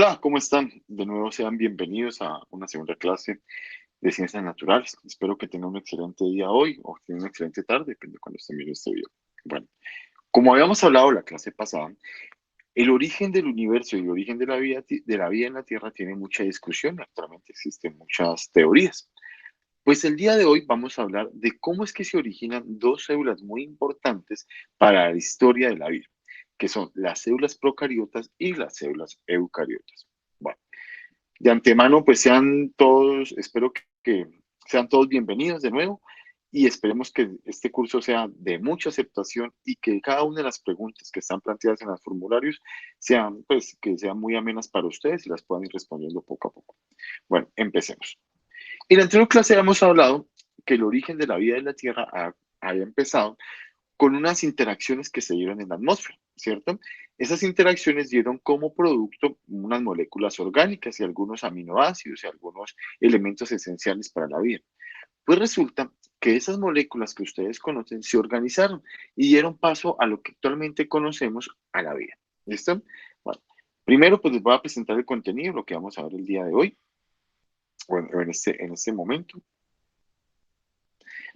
Hola, ¿cómo están? De nuevo sean bienvenidos a una segunda clase de Ciencias Naturales. Espero que tengan un excelente día hoy o tengan una excelente tarde, depende de cuando estén viendo este video. Bueno, como habíamos hablado la clase pasada, el origen del universo y el origen de la vida en la Tierra tiene mucha discusión. Actualmente existen muchas teorías. Pues el día de hoy vamos a hablar de cómo es que se originan dos células muy importantes para la historia de la vida, que son las células procariotas y las células eucariotas. Bueno, de antemano, pues sean todos, espero que sean todos bienvenidos de nuevo y esperemos que este curso sea de mucha aceptación y que cada una de las preguntas que están planteadas en los formularios sean, pues, que sean muy amenas para ustedes y las puedan ir respondiendo poco a poco. Bueno, empecemos. En la anterior clase hemos hablado que el origen de la vida en la Tierra había empezado con unas interacciones que se dieron en la atmósfera, ¿cierto? Esas interacciones dieron como producto unas moléculas orgánicas y algunos aminoácidos y algunos elementos esenciales para la vida. Pues resulta que esas moléculas que ustedes conocen se organizaron y dieron paso a lo que actualmente conocemos a la vida. ¿Listo? Bueno, primero pues les voy a presentar el contenido, lo que vamos a ver el día de hoy, o en este momento.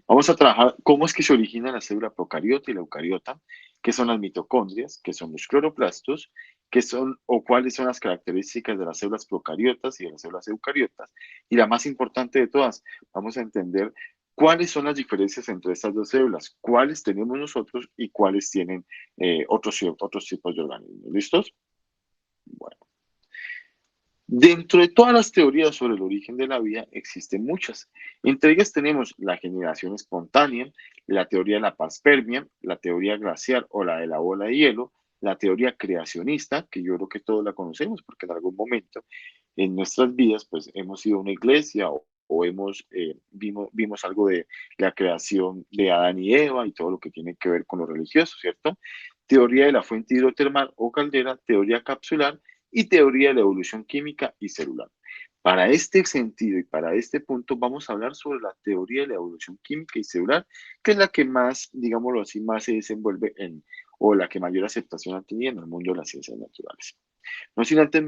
Vamos a trabajar cómo es que se origina la célula procariota y la eucariota, qué son las mitocondrias, qué son los cloroplastos, qué son o cuáles son las características de las células procariotas y de las células eucariotas. Y la más importante de todas, vamos a entender cuáles son las diferencias entre estas dos células, cuáles tenemos nosotros y cuáles tienen otros tipos de organismos. ¿Listos? Bueno. Dentro de todas las teorías sobre el origen de la vida existen muchas. Entre ellas tenemos la generación espontánea, la teoría de la panspermia, la teoría glacial o la de la bola de hielo, la teoría creacionista, que yo creo que todos la conocemos porque en algún momento en nuestras vidas pues hemos ido a una iglesia o vimos algo de la creación de Adán y Eva y todo lo que tiene que ver con lo religioso, ¿cierto? Teoría de la fuente hidrotermal o caldera, teoría capsular y teoría de la evolución química y celular. Para este sentido y para este punto vamos a hablar sobre la teoría de la evolución química y celular, que es la que más, digámoslo así, más se desenvuelve o la que mayor aceptación ha tenido en el mundo de las ciencias naturales. No sin antes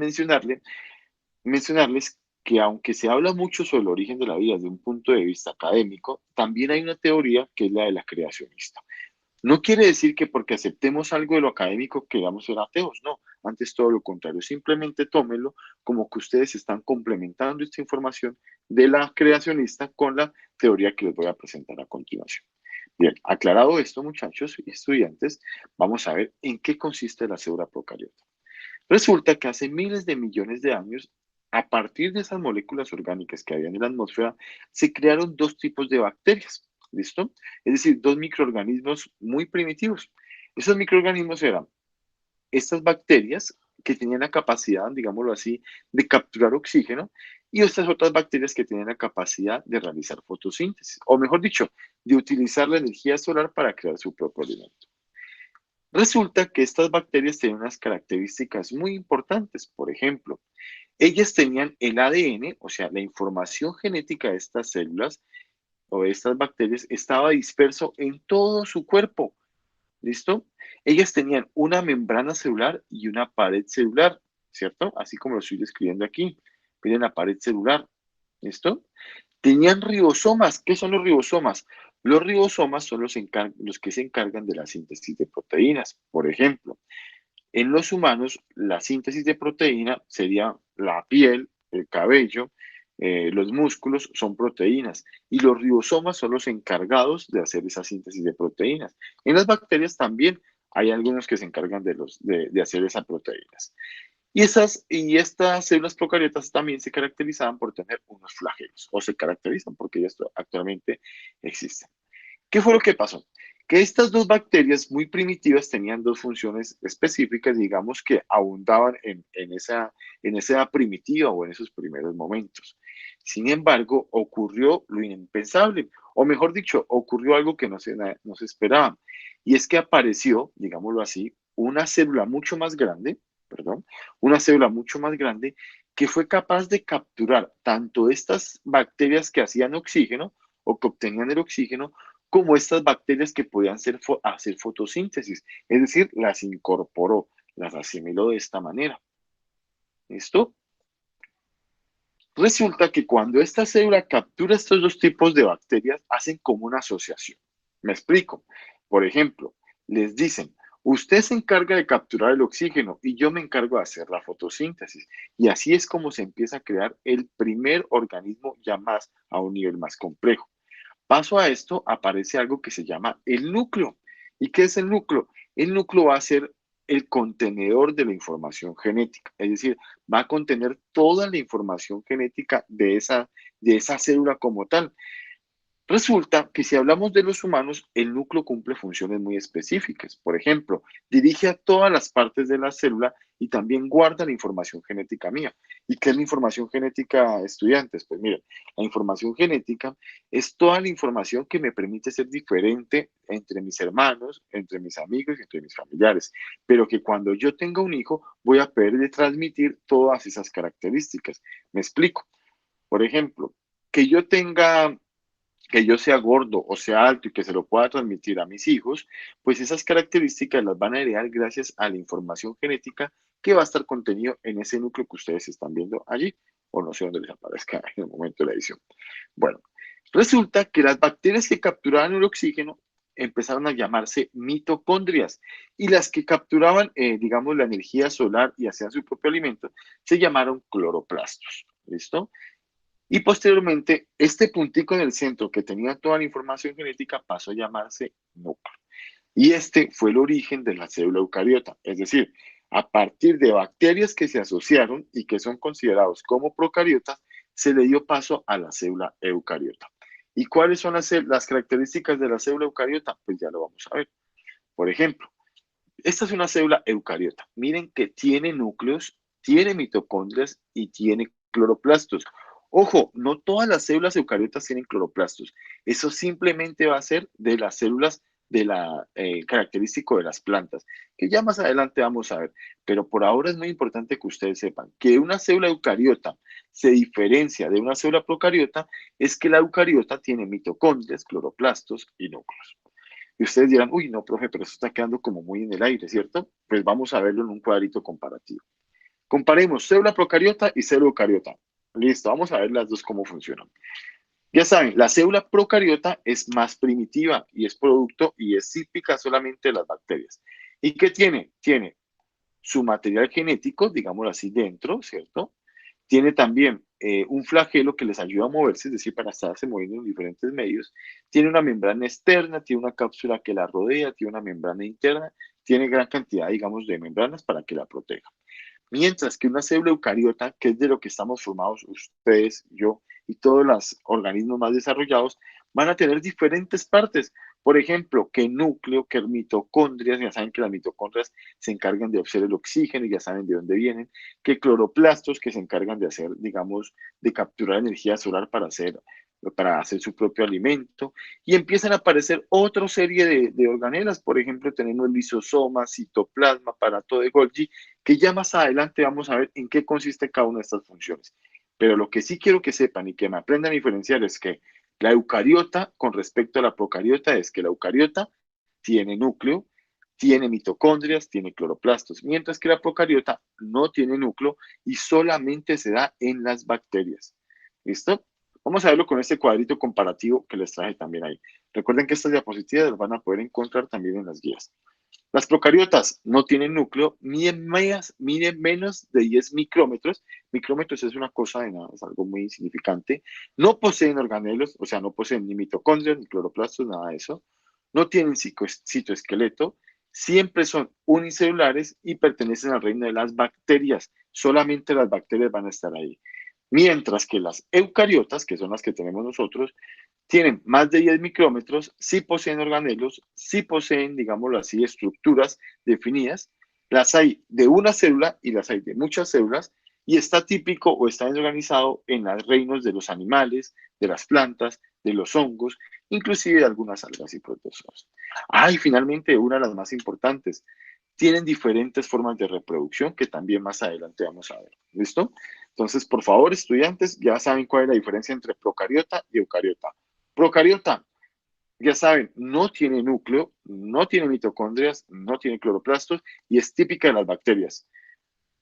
mencionarles que aunque se habla mucho sobre el origen de la vida desde un punto de vista académico, también hay una teoría que es la de la creacionista. No quiere decir que porque aceptemos algo de lo académico queramos ser ateos, no, antes todo lo contrario, simplemente tómenlo como que ustedes están complementando esta información de la creacionista con la teoría que les voy a presentar a continuación. Bien, aclarado esto, muchachos y estudiantes, vamos a ver en qué consiste la célula procariota. Resulta que hace miles de millones de años, a partir de esas moléculas orgánicas que había en la atmósfera, se crearon dos tipos de bacterias, ¿listo? Es decir, dos microorganismos muy primitivos. Esos microorganismos eran estas bacterias que tenían la capacidad, digámoslo así, de capturar oxígeno y estas otras bacterias que tienen la capacidad de realizar fotosíntesis, o mejor dicho, de utilizar la energía solar para crear su propio alimento. Resulta que estas bacterias tienen unas características muy importantes. Por ejemplo, ellas tenían el ADN, o sea, la información genética de estas células o de estas bacterias estaba disperso en todo su cuerpo. ¿Listo? Ellas tenían una membrana celular y una pared celular, ¿cierto? Así como lo estoy describiendo aquí. Miren la pared celular. ¿Listo? Tenían ribosomas. ¿Qué son los ribosomas? Los ribosomas son los que se encargan de la síntesis de proteínas. Por ejemplo, en los humanos, la síntesis de proteína sería la piel, el cabello, los músculos son proteínas y los ribosomas son los encargados de hacer esa síntesis de proteínas. En las bacterias también hay algunos que se encargan de hacer esas proteínas. Y estas células procariotas también se caracterizaban por tener unos flagelos, o se caracterizan porque ellas actualmente existen. ¿Qué fue lo que pasó? Que estas dos bacterias muy primitivas tenían dos funciones específicas, digamos, que abundaban en esa primitiva o en esos primeros momentos. Sin embargo, ocurrió lo impensable, o mejor dicho, ocurrió algo que no se esperaba. Y es que apareció, digámoslo así, una célula mucho más grande, perdón, una célula mucho más grande que fue capaz de capturar tanto estas bacterias que hacían oxígeno o que obtenían el oxígeno, como estas bacterias que podían hacer fotosíntesis, es decir, las incorporó, las asimiló de esta manera. ¿Listo? Resulta que cuando esta célula captura estos dos tipos de bacterias, hacen como una asociación. Me explico. Por ejemplo, les dicen, usted se encarga de capturar el oxígeno y yo me encargo de hacer la fotosíntesis. Y así es como se empieza a crear el primer organismo ya más a un nivel más complejo. Paso a esto, aparece algo que se llama el núcleo. ¿Y qué es el núcleo? El núcleo va a ser el contenedor de la información genética, es decir, va a contener toda la información genética de esa célula como tal. Resulta que si hablamos de los humanos, el núcleo cumple funciones muy específicas. Por ejemplo, dirige a todas las partes de la célula y también guarda la información genética mía. ¿Y qué es la información genética, estudiantes? Pues miren, la información genética es toda la información que me permite ser diferente entre mis hermanos, entre mis amigos y entre mis familiares. Pero que cuando yo tenga un hijo, voy a poder transmitir todas esas características. Me explico. Por ejemplo, que yo tenga que yo sea gordo o sea alto y que se lo pueda transmitir a mis hijos, pues esas características las van a heredar gracias a la información genética que va a estar contenido en ese núcleo que ustedes están viendo allí, o no sé dónde les aparezca en el momento de la edición. Bueno, resulta que las bacterias que capturaban el oxígeno empezaron a llamarse mitocondrias y las que capturaban, digamos, la energía solar y hacían su propio alimento se llamaron cloroplastos. ¿Listo? Y posteriormente, este puntico en el centro que tenía toda la información genética pasó a llamarse núcleo. Y este fue el origen de la célula eucariota. Es decir, a partir de bacterias que se asociaron y que son considerados como procariotas, se le dio paso a la célula eucariota. ¿Y cuáles son las características de la célula eucariota? Pues ya lo vamos a ver. Por ejemplo, esta es una célula eucariota. Miren que tiene núcleos, tiene mitocondrias y tiene cloroplastos. Ojo, no todas las células eucariotas tienen cloroplastos. Eso simplemente va a ser de las células de la característico de las plantas, que ya más adelante vamos a ver. Pero por ahora es muy importante que ustedes sepan que una célula eucariota se diferencia de una célula procariota es que la eucariota tiene mitocondrias, cloroplastos y núcleos. Y ustedes dirán, uy, no, profe, pero eso está quedando como muy en el aire, ¿cierto? Pues vamos a verlo en un cuadrito comparativo. Comparemos célula procariota y célula eucariota. Listo, vamos a ver las dos cómo funcionan. Ya saben, la célula procariota es más primitiva y es producto y es típica solamente de las bacterias. ¿Y qué tiene? Tiene su material genético, digámoslo así, dentro, ¿cierto? Tiene también un flagelo que les ayuda a moverse, es decir, para estarse moviendo en diferentes medios. Tiene una membrana externa, tiene una cápsula que la rodea, tiene una membrana interna, tiene gran cantidad, digamos, de membranas para que la proteja. Mientras que una célula eucariota, que es de lo que estamos formados ustedes, yo y todos los organismos más desarrollados, van a tener diferentes partes. Por ejemplo, que núcleo, que mitocondrias, ya saben que las mitocondrias se encargan de observar el oxígeno y ya saben de dónde vienen, que cloroplastos, que se encargan de hacer, digamos, de capturar energía solar para hacer su propio alimento, y empiezan a aparecer otra serie de organelas, por ejemplo, tenemos lisosoma, citoplasma, aparato de Golgi, que ya más adelante vamos a ver en qué consiste cada una de estas funciones. Pero lo que sí quiero que sepan y que me aprendan a diferenciar es que la eucariota con respecto a la procariota es que la eucariota tiene núcleo, tiene mitocondrias, tiene cloroplastos, mientras que la procariota no tiene núcleo y solamente se da en las bacterias. ¿Listo? Vamos a verlo con este cuadrito comparativo que les traje también ahí. Recuerden que estas diapositivas las van a poder encontrar también en las guías. Las procariotas no tienen núcleo, miden menos de 10 micrómetros. Micrómetros es una cosa de nada, es algo muy insignificante. No poseen organelos, o sea, no poseen ni mitocondrias, ni cloroplastos, nada de eso. No tienen citoesqueleto. Siempre son unicelulares y pertenecen al reino de las bacterias. Solamente las bacterias van a estar ahí. Mientras que las eucariotas, que son las que tenemos nosotros, tienen más de 10 micrómetros, sí poseen organelos, sí poseen, digámoslo así, estructuras definidas. Las hay de una célula y las hay de muchas células y está típico o está organizado en los reinos de los animales, de las plantas, de los hongos, inclusive de algunas algas y protozoos. Y finalmente, una de las más importantes, tienen diferentes formas de reproducción que también más adelante vamos a ver. ¿Listo? Entonces, por favor, estudiantes, ya saben cuál es la diferencia entre procariota y eucariota. Procariota, ya saben, no tiene núcleo, no tiene mitocondrias, no tiene cloroplastos y es típica de las bacterias.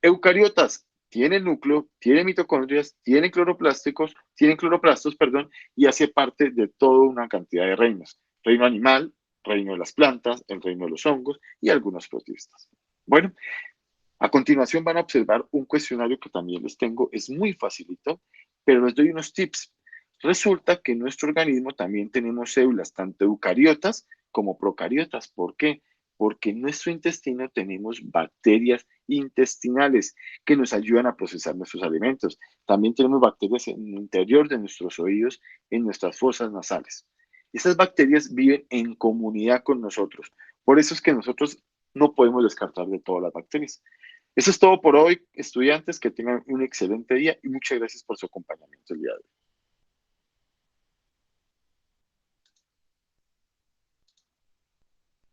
Eucariotas tiene núcleo, tiene mitocondrias, tienen cloroplastos, perdón, y hace parte de toda una cantidad de reinos. Reino animal, reino de las plantas, el reino de los hongos y algunos protistas. Bueno, a continuación van a observar un cuestionario que también les tengo, es muy facilito, pero les doy unos tips. Resulta que en nuestro organismo también tenemos células, tanto eucariotas como procariotas. ¿Por qué? Porque en nuestro intestino tenemos bacterias intestinales que nos ayudan a procesar nuestros alimentos. También tenemos bacterias en el interior de nuestros oídos, en nuestras fosas nasales. Esas bacterias viven en comunidad con nosotros. Por eso es que nosotros no podemos descartar de todas las bacterias. Eso es todo por hoy, estudiantes, que tengan un excelente día y muchas gracias por su acompañamiento el día de hoy.